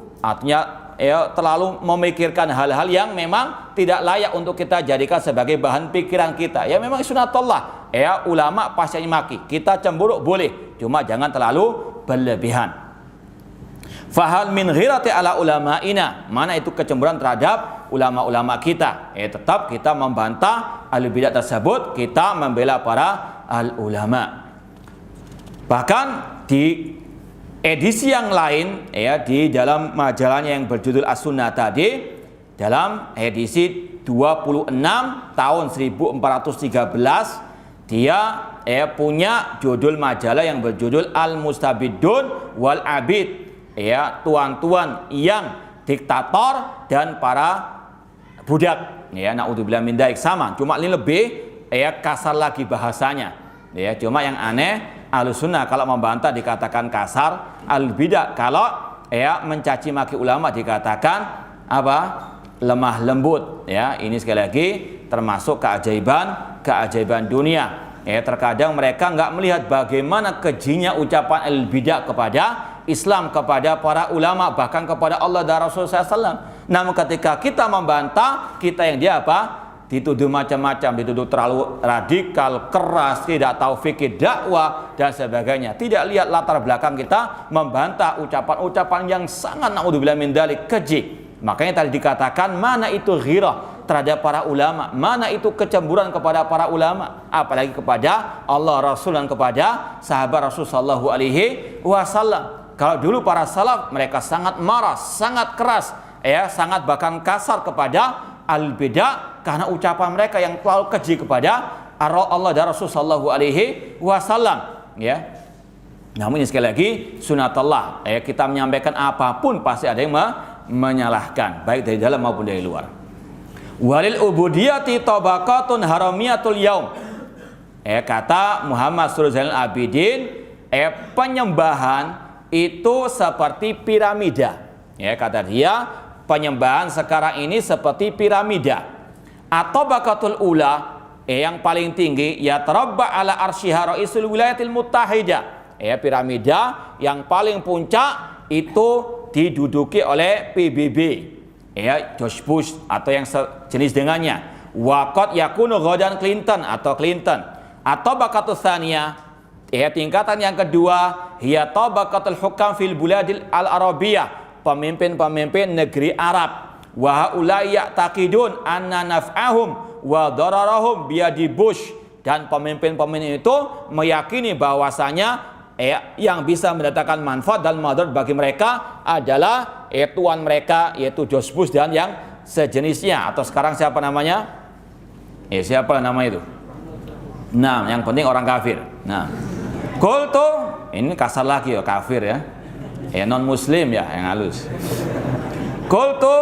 terlalu memikirkan hal-hal yang memang tidak layak untuk kita jadikan sebagai bahan pikiran kita. Memang sunatullah. Ulama pasti maki. Kita cemburu boleh, cuma jangan terlalu berlebihan. Fahal min ghirati ala ulama'ina. Mana itu kecemburuan terhadap ulama-ulama kita? Tetap kita membantah ahlul bidah tersebut, kita membela para al ulama. Bahkan di edisi yang lain di dalam majalahnya yang berjudul As-Sunnah tadi, dalam edisi 26 tahun 1413 dia punya judul majalah yang berjudul Al-Mustabidun wal Abid, tuan-tuan yang diktator dan para budak. Naudzubillah min dzalik, sama, cuma ini lebih kasar lagi bahasanya. Cuma yang aneh Ahlussunnah kalau membantah dikatakan kasar, al-bidah kalau mencaci maki ulama dikatakan lemah lembut. Ini sekali lagi termasuk keajaiban dunia. Terkadang mereka nggak melihat bagaimana kejinya ucapan al-bidah kepada Islam, kepada para ulama, bahkan kepada Allah dan Rasulullah SAW. Namun ketika kita membantah, kita yang dia dituduh macam-macam, dituduh terlalu radikal, keras, tidak tahu fikih dakwah dan sebagainya. Tidak lihat latar belakang kita, membantah ucapan-ucapan yang sangat naudzubillah min dzalik keji. Makanya tadi dikatakan mana itu ghirah terhadap para ulama, mana itu kecemburuan kepada para ulama, apalagi kepada Allah, Rasul dan kepada sahabat Rasul sallallahu alaihi wasallam. Kalau dulu para salaf mereka sangat marah, sangat keras, sangat bahkan kasar kepada al-bidah karena ucapan mereka yang terlalu keji kepada Allah dan Rasul sallallahu alaihi wasallam. Namun ini sekali lagi sunatullah. Kita menyampaikan apapun pasti ada yang menyalahkan, baik dari dalam maupun dari luar. Walil ubudiyati tabaqatun haramiyatul yaum. Kata Muhammad Surur Zainal Abidin, penyembahan itu seperti piramida. Kata dia, penyembahan sekarang ini seperti piramida. Atau bakatul ula, yang paling tinggi, ya tarabba ala arsyiha raisul wilayatil muttahidah. Piramida yang paling puncak itu diduduki oleh PBB, George Bush atau yang sejenis dengannya. Waqad yakunu ghadan Clinton atau Clinton. Atau bakatul tsaniyah, tingkatan yang kedua, hiya tabaqatul hukam fil buladil al-arabiyah, pemimpin-pemimpin negeri Arab. Wa haula'i ya'taqidun anna naf'ahum wa dararahum biyadi Bush, dan pemimpin-pemimpin itu meyakini bahwasanya yang bisa mendatangkan manfaat dan madarat bagi mereka adalah tuan mereka, yaitu George Bush dan yang sejenisnya. Atau sekarang siapa namanya? Siapa nama itu? Nah, yang penting orang kafir. Nah, qultu, ini kasar lagi kafir non muslim yang halus. Qultu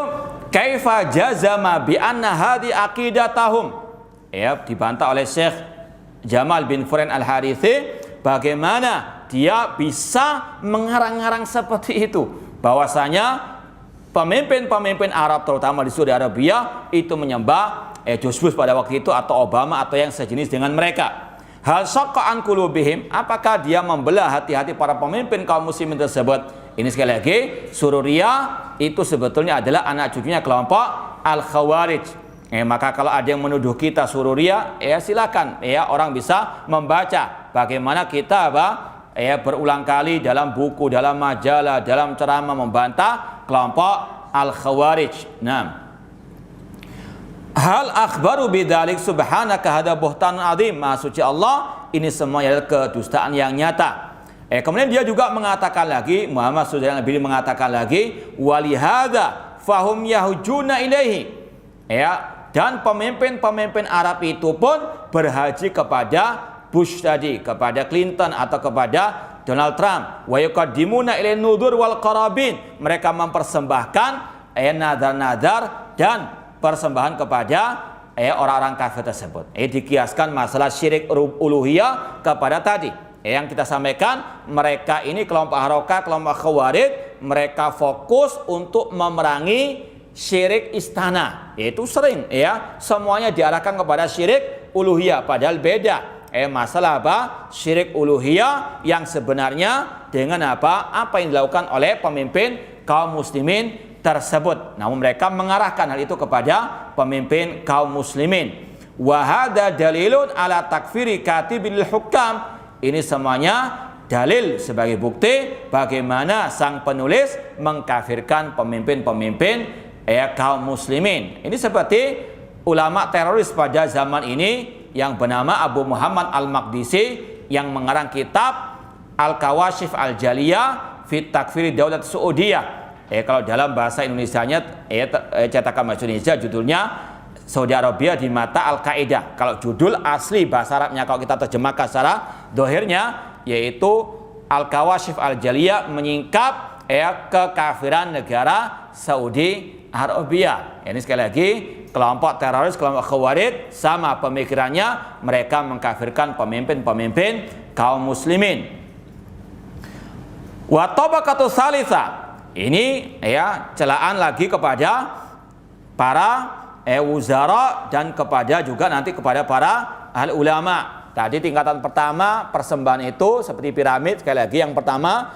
kaifa jazama bi anna hadi aqidatahum. Dibantah oleh Syekh Jamal bin Furan Al-Harithi, bagaimana dia bisa mengarang-arang seperti itu, bahwasanya pemimpin-pemimpin Arab terutama di Saudi Arabia itu menyembah George Bush pada waktu itu atau Obama atau yang sejenis dengan mereka. Hal syaqqa an qulubihim, apakah dia membelah hati-hati para pemimpin kaum muslimin tersebut? Ini sekali lagi, Sururiyah itu sebetulnya adalah anak cucunya kelompok Al-Khawarij. Maka kalau ada yang menuduh kita Sururiyah, silakan orang bisa membaca bagaimana kita berulang kali dalam buku, dalam majalah, dalam ceramah membantah kelompok Al-Khawarij. Nah, Hal akhbaru bidzalik subhanaka hada buhtanun azim. Maha suci Allah, ini semuanya adalah kedustaan yang nyata. Kemudian dia juga mengatakan lagi, Muhammad sallallahu alaihi wasallam mengatakan lagi, walihada fahum yahujuna ilaihi. Dan pemimpin-pemimpin Arab itu pun berhaji kepada Bush tadi, kepada Clinton atau kepada Donald Trump. Wa yuqaddimuna ilaihi nudur wal qarabin. Mereka mempersembahkan nadar-nadar dan persembahan kepada orang-orang kafir tersebut. Dikiaskan masalah syirik uluhiyah kepada tadi. Yang kita sampaikan, mereka ini kelompok Harokah, kelompok Khawarij, mereka fokus untuk memerangi syirik istana. Itu sering semuanya diarahkan kepada syirik uluhiyah, padahal beda. Masalah apa? Syirik uluhiyah yang sebenarnya dengan apa yang dilakukan oleh pemimpin kaum muslimin tersebut. Namun mereka mengarahkan hal itu kepada pemimpin kaum muslimin. Wa hadza dalilun ala takfiri katibil hukam. Ini semuanya dalil sebagai bukti bagaimana sang penulis mengkafirkan pemimpin-pemimpin kaum muslimin. Ini seperti ulama teroris pada zaman ini yang bernama Abu Muhammad Al-Maqdisi yang mengarang kitab Al-Kawashif Al-Jaliyah fi Takfiri Daulat Saudiyah. Kalau dalam bahasa Indonesianya cetakan bahasa Indonesia judulnya Saudi Arabia di mata Al-Qaeda. Kalau judul asli bahasa Arabnya kalau kita terjemahkan secara dohirnya yaitu Al-Kawashif Al-Jaliyah, menyingkap kekafiran negara Saudi Arabia. Ini sekali lagi kelompok teroris, kelompok Khawarij sama pemikirannya, mereka mengkafirkan pemimpin-pemimpin kaum muslimin. Wa tabaqatu salisa. Ini celaan lagi kepada para wuzara dan kepada juga nanti kepada para ahli ulama. Tadi tingkatan pertama persembahan itu seperti piramid, sekali lagi yang pertama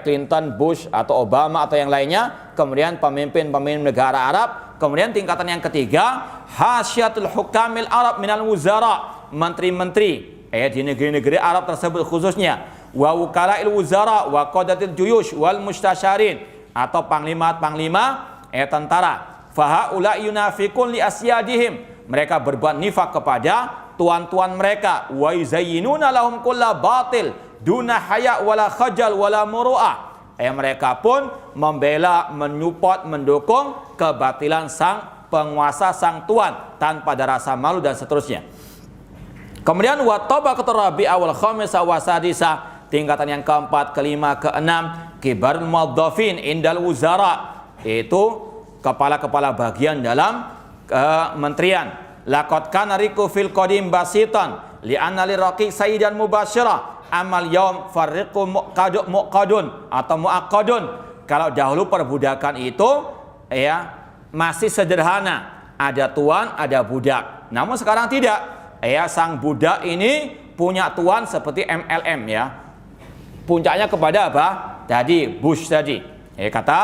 Clinton, Bush atau Obama atau yang lainnya, kemudian pemimpin-pemimpin negara Arab, kemudian tingkatan yang ketiga hasyatul hukamil Arab minal wuzara, menteri-menteri di negeri-negeri Arab tersebut khususnya, wa wukala'il wuzara wa qadatil juyush wal mustasyarin, atau panglima-panglima tentara. Fahaula yunafiqun li asyadihim, mereka berbuat nifak kepada tuan-tuan mereka. Wa yuzayyinuna lahum kulla batil duna haya wala khajal wala muru'ah. Mereka pun membela, menyupport, mendukung kebatilan sang penguasa, sang tuan tanpa ada rasa malu dan seterusnya. Kemudian wa tabaqatur rabi'ah wal khamisah wa sadisah, tingkatan yang keempat, kelima, keenam, kibarul muwadzafin indal wuzara, itu kepala-kepala bagian dalam kementerian. Laqad kana riqu fil qadim basitan li'anna liraqi sayyidan mubasyirah amal yaum farriqu muqadun atau muaqqadun. Kalau dahulu perbudakan itu masih sederhana, ada tuan, ada budak. Namun sekarang tidak. Sang budak ini punya tuan seperti MLM Puncaknya kepada apa? Tadi Bush tadi. Kata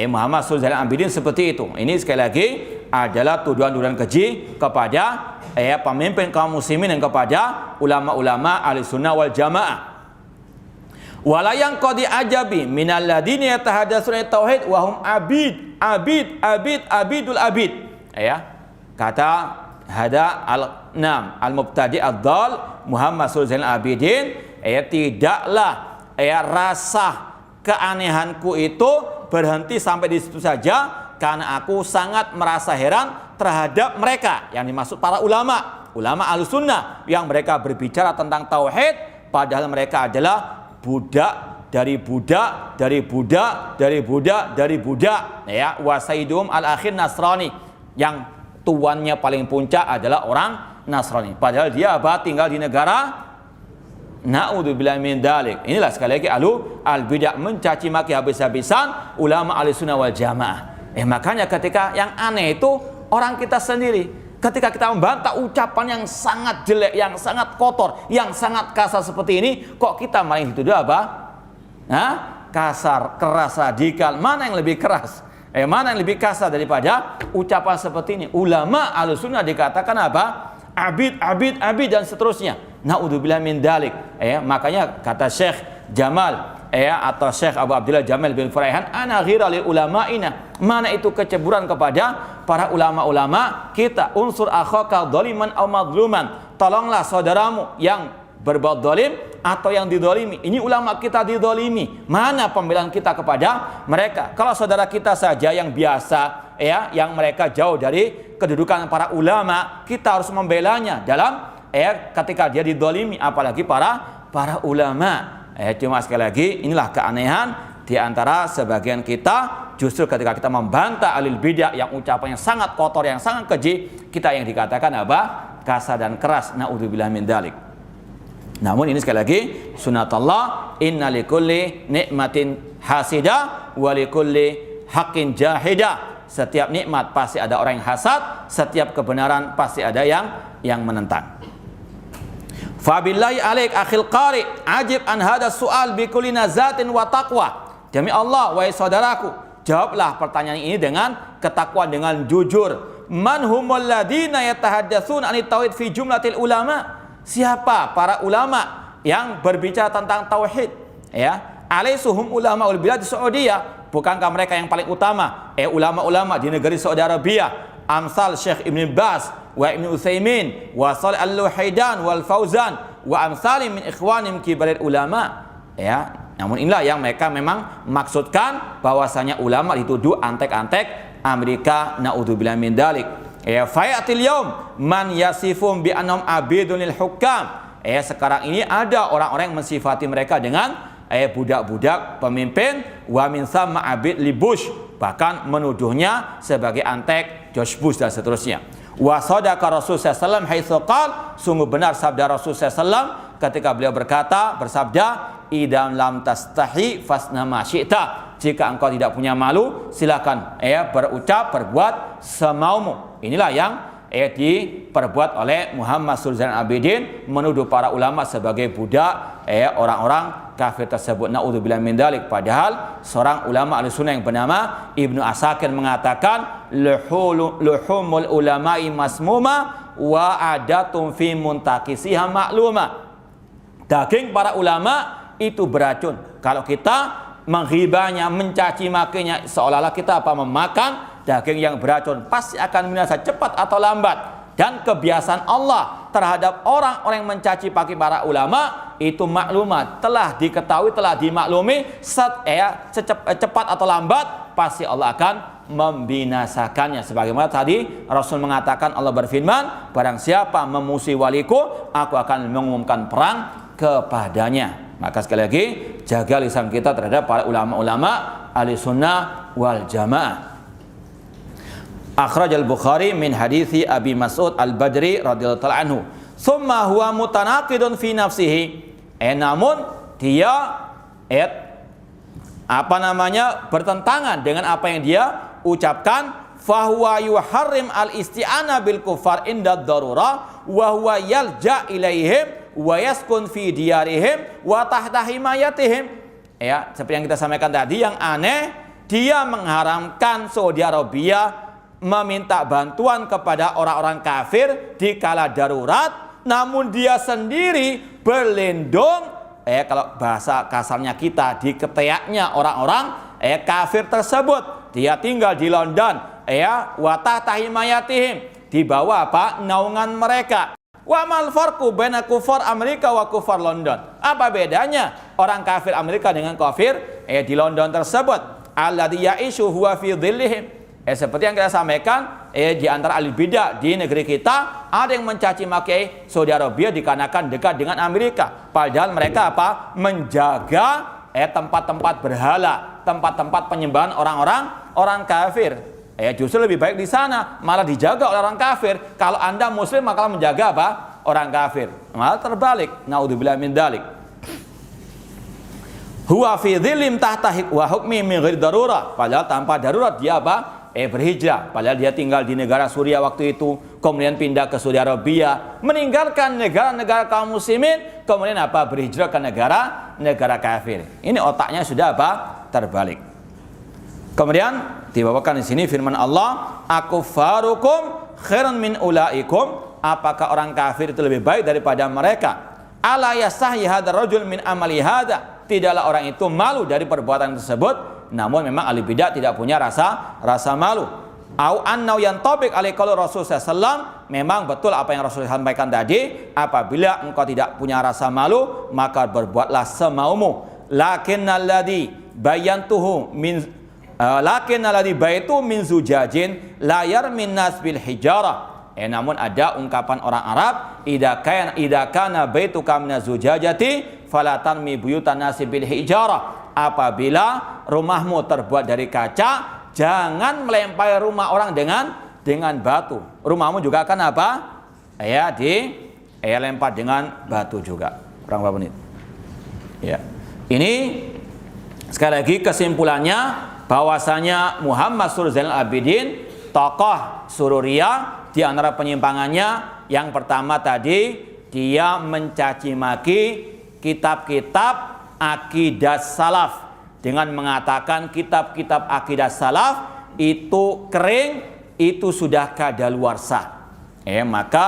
Muhammad sallallahu alaihi wasallam seperti itu. Ini sekali lagi adalah tuduhan-tuduhan keji kepada pemimpin kaum muslimin dan kepada ulama-ulama ahli sunnah wal jamaah. Walayang qadi ajabi minal ladina yatahadattsuna tauhid wa hum abidul abid. Kata hada al-mubtadi ad-dal Muhammad sallallahu alaihi wasallam tidaklah rasa keanehanku itu berhenti sampai di situ saja, karena aku sangat merasa heran terhadap mereka yang dimaksud para ulama Ahlussunnah yang mereka berbicara tentang tauhid padahal mereka adalah budak dari budak dari budak dari budak dari budak wa sayyidum al-akhir Nasrani, yang tuannya paling puncak adalah orang Nasrani, padahal dia tinggal di negara na'udzubillahi min dzalik. Inilah sekali lagi al-bidah mencaci maki habis-habisan ulama ahlussunnah wal jamaah. Makanya ketika yang aneh itu orang kita sendiri, ketika kita membantah ucapan yang sangat jelek, yang sangat kotor, yang sangat kasar seperti ini, kok kita malah dituduh apa? Kasar, keras, radikal. Mana yang lebih keras? Mana yang lebih kasar daripada ucapan seperti ini? Ulama ahlussunnah dikatakan apa? Abid dan seterusnya. Na'udzubillah min dalik. Makanya kata Syekh Jamal atau Syekh Abu Abdullah Jamal bin Furaihan, ana ghira lil ulama'ina. Mana itu keceburan kepada para ulama-ulama kita, unsur akhaka dzaliman aw madluman, tolonglah saudaramu yang berbuat zalim atau yang didolimi. Ini ulama kita didolimi, mana pembelaan kita kepada mereka? Kalau saudara kita saja yang biasa, ya, yang mereka jauh dari kedudukan para ulama, kita harus membelanya dalam ketika dia didolimi, apalagi para ulama. Cuma sekali lagi, inilah keanehan di antara sebagian kita. Justru ketika kita membantah alil bidah yang ucapannya sangat kotor, yang sangat keji, kita yang dikatakan apa? Kasar dan keras. Na'udzubillah min dzalik. Namun ini sekali lagi sunatullah, inna likulli nikmatin hasida wa likulli haqqin jahida. Setiap nikmat pasti ada orang yang hasad, setiap kebenaran pasti ada yang menentang. Fabillahi alaik akhil qari, ajib an hada su'al bi kulli nazatin wa taqwa. Demi Allah, wahai saudaraku, jawablah pertanyaan ini dengan ketakwaan, dengan jujur. Man humul ladina yatahaddatsun anit tauhid fi jumlatil ulama? Siapa para ulama yang berbicara tentang tauhid? Ya, alaisuhum ulama ul bilad Saudiyah? Bukankah mereka yang paling utama? Ulama-ulama di negeri Saudi Arabia. Amsal Syekh Ibn Baz wa Ibn Utsaimin wa Shalih Al-Luhaidan wal Fauzan wa amsalim min ikhwanim kibaril ulama. Ya, namun inilah yang mereka memang maksudkan bahwasanya ulama dituduh antek-antek Amerika, naudzubillah min dzalik. Fayatil yaum man yasifum bi annahum abidunil hukam. Sekarang ini ada orang-orang yang mensifati mereka dengan budak-budak pemimpin, wa min thamma abid li Bush, bahkan menuduhnya sebagai antek George Bush dan seterusnya. Wa sadaqa Rasul sallallahu alaihi wasallam haitsu qala, sungguh benar sabda Rasul sallallahu alaihi wasallam ketika beliau bersabda, idam lam tastahi fasna ma syi'ta. Jika engkau tidak punya malu, silakan berucap, berbuat semaumu. Inilah yang diperbuat oleh Muhammad Sulzan Abidin, menuduh para ulama sebagai budak orang-orang kafir tersebut. Na'udzubillah min dzalik. Padahal seorang ulama Ahlussunnah yang bernama Ibnu Asakir mengatakan luhumul ulama'i masmuma wa adatum fi muntakisiha makluma. Daging para ulama itu beracun. Kalau kita menghibahnya, mencaci makinya, seolah-olah kita memakan daging yang beracun, pasti akan binasa cepat atau lambat. Dan kebiasaan Allah terhadap orang-orang yang mencaci maki para ulama itu maklumat, telah diketahui, telah dimaklumi, cepat atau lambat pasti Allah akan membinasakannya. Sebagaimana tadi Rasul mengatakan, Allah berfirman, barang siapa memusuhi waliku, aku akan mengumumkan perang kepadanya. Maka sekali lagi, jaga lisan kita terhadap para ulama-ulama Ahlussunnah wal Jamaah. Akhraj al-Bukhari min hadithi Abi Mas'ud al-Badri radhiyallahu ta'ala anhu. Tsumma huwa mutanaqidun fi nafsihi. Namun dia bertentangan dengan apa yang dia ucapkan. Fahuwa yuharrim al-isti'ana bil kufar inda darurah wa huwa yalja ilaihim wa yaskun fi diyarihim wa tahta himayatihim. Seperti yang kita sampaikan tadi, yang aneh, dia mengharamkan Saudi Arabia meminta bantuan kepada orang-orang kafir di kala darurat, namun dia sendiri berlindung, kalau bahasa kasarnya kita, di ketiaknya orang-orang kafir tersebut. Dia tinggal di London, wa tahta himayatihim, di bawah naungan mereka. Wa mal farqu baina kufar Amerika wa kufar London? Apa bedanya orang kafir Amerika dengan kafir di London tersebut? Alladzi ya'ishu huwa fi dhillihim. Seperti yang kita sampaikan, di antara ahli bidah di negeri kita ada yang mencaci maki Saudi Arabia dikarenakan dekat dengan Amerika. Padahal mereka menjaga tempat-tempat berhala, tempat-tempat penyembahan orang kafir. Justru lebih baik di sana, malah dijaga oleh orang kafir. Kalau Anda muslim maka menjaga orang kafir. Malah terbalik. Naudzubillah min dzalik. Huwa fi dhillim tahta wa hukmi min ghairi darurah. Padahal tanpa darurat dia berhijrah. Padahal dia tinggal di negara Suriah waktu itu, kemudian pindah ke Saudi Arabia, meninggalkan negara-negara kaum muslimin, kemudian berhijrah ke negara kafir. Ini otaknya sudah terbalik. Kemudian dibawakan di sini firman Allah, akufarukum khairan min ulaikum. Apakah orang kafir itu lebih baik daripada mereka? Ala yasahi hadzal rajul min amali hadza. Tidaklah orang itu malu dari perbuatan tersebut. Namun memang ahli bidah tidak punya rasa malu. au annau yantabiq alaihi qaul Rasul sallallahu, memang betul apa yang Rasul sampaikan tadi, apabila engkau tidak punya rasa malu maka berbuatlah semaumu. Lakinnalladzi bayantuhu min lakinnalladzi baitu min zujajin la yarmin nas bil hijarah. Namun ada ungkapan orang Arab, idza kana baituka min zujajati fala tanmi buyutan nas bil hijarah. Apabila rumahmu terbuat dari kaca, jangan melempari rumah orang dengan batu. Rumahmu juga akan apa? Lempar dengan batu juga. Kurang berapa menit? Ya. Ini sekali lagi kesimpulannya bahwasanya Muhammad Surur Zainal Abidin, tokoh Sururiyah, di antara penyimpangannya yang pertama tadi, dia mencaci maki kitab-kitab akidah salaf dengan mengatakan kitab-kitab akidah salaf itu kering, itu sudah kadaluarsa. Maka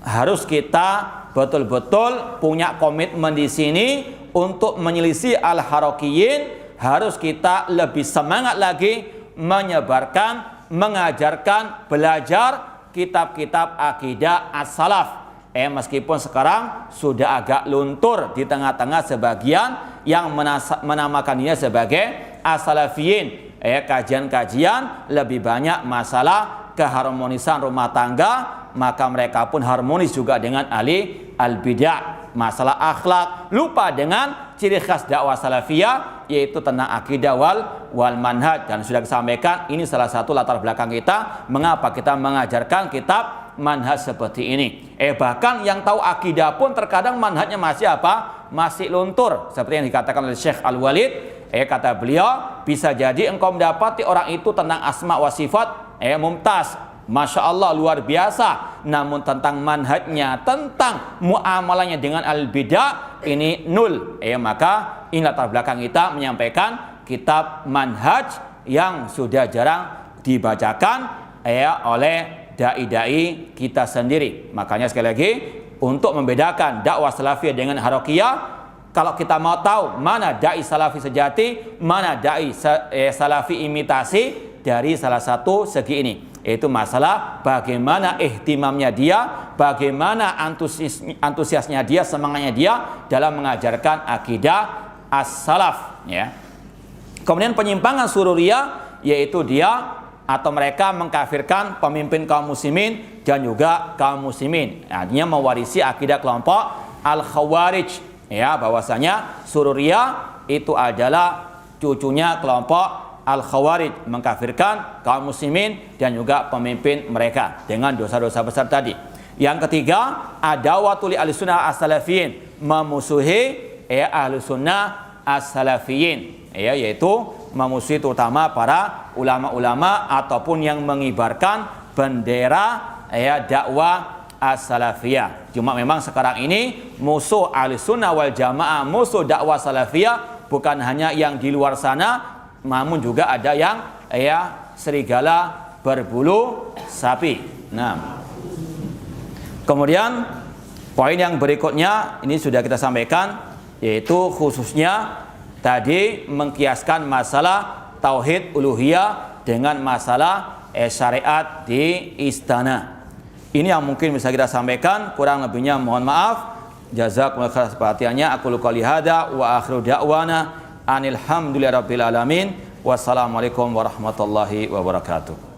harus kita betul-betul punya komitmen di sini untuk menyelisih al-harakiyin. Harus kita lebih semangat lagi menyebarkan, mengajarkan, belajar kitab-kitab akidah as-salaf. Meskipun sekarang sudah agak luntur di tengah-tengah sebagian yang menamakannya sebagai as-salafiyin. Kajian-kajian lebih banyak masalah keharmonisan rumah tangga, maka mereka pun harmonis juga dengan ahli al-bidah, masalah akhlak, lupa dengan ciri khas dakwah salafiyah yaitu tentang akidah wal manhaj. Dan sudah disampaikan, ini salah satu latar belakang kita mengapa kita mengajarkan kitab manhaj seperti ini. Bahkan yang tahu akidah pun terkadang manhajnya masih apa? Masih luntur. Seperti yang dikatakan oleh Syekh Al-Walid, kata beliau, bisa jadi engkau mendapati orang itu tentang asma wa sifat mumtaz, Masya Allah, luar biasa. Namun tentang manhajnya, tentang muamalahnya dengan al-bidah, ini nul. Maka ini latar belakang kita menyampaikan kitab manhaj yang sudah jarang dibacakan oleh dai-dai kita sendiri. Makanya sekali lagi, untuk membedakan dakwah salafiyah dengan harakiyah, kalau kita mau tahu mana dai salafi sejati, mana dai salafi imitasi, dari salah satu segi ini, yaitu masalah bagaimana ihtimamnya dia, bagaimana antusiasnya dia, semangatnya dia dalam mengajarkan akidah as-salaf. Kemudian penyimpangan Sururiyah, yaitu dia atau mereka mengkafirkan pemimpin kaum muslimin dan juga kaum muslimin. Artinya mewarisi akidah kelompok al-khawarij, bahwasanya Sururiyah itu adalah cucunya kelompok al-khawarij, mengkafirkan kaum muslimin dan juga pemimpin mereka dengan dosa-dosa besar tadi. Yang ketiga, adawatul ahlussunnah as-salafiyin, memusuhi ahlussunnah as-salafiyin, yaitu memusuhi terutama para ulama-ulama ataupun yang mengibarkan bendera dakwah as-salafiyah. Cuma memang sekarang ini musuh ahlussunnah wal jamaah, musuh dakwah salafiyah bukan hanya yang di luar sana, namun juga ada yang serigala berbulu sapi. Kemudian poin yang berikutnya ini sudah kita sampaikan, yaitu khususnya tadi mengkiaskan masalah tauhid uluhiyah dengan masalah syariat di istana. Ini yang mungkin bisa kita sampaikan, kurang lebihnya mohon maaf. Jazakumullahu khairan atas perhatiannya. Aku qouli hada wa akhiru da'wana anil hamdulillahirabbil alamin. Wassalamualaikum warahmatullahi wabarakatuh.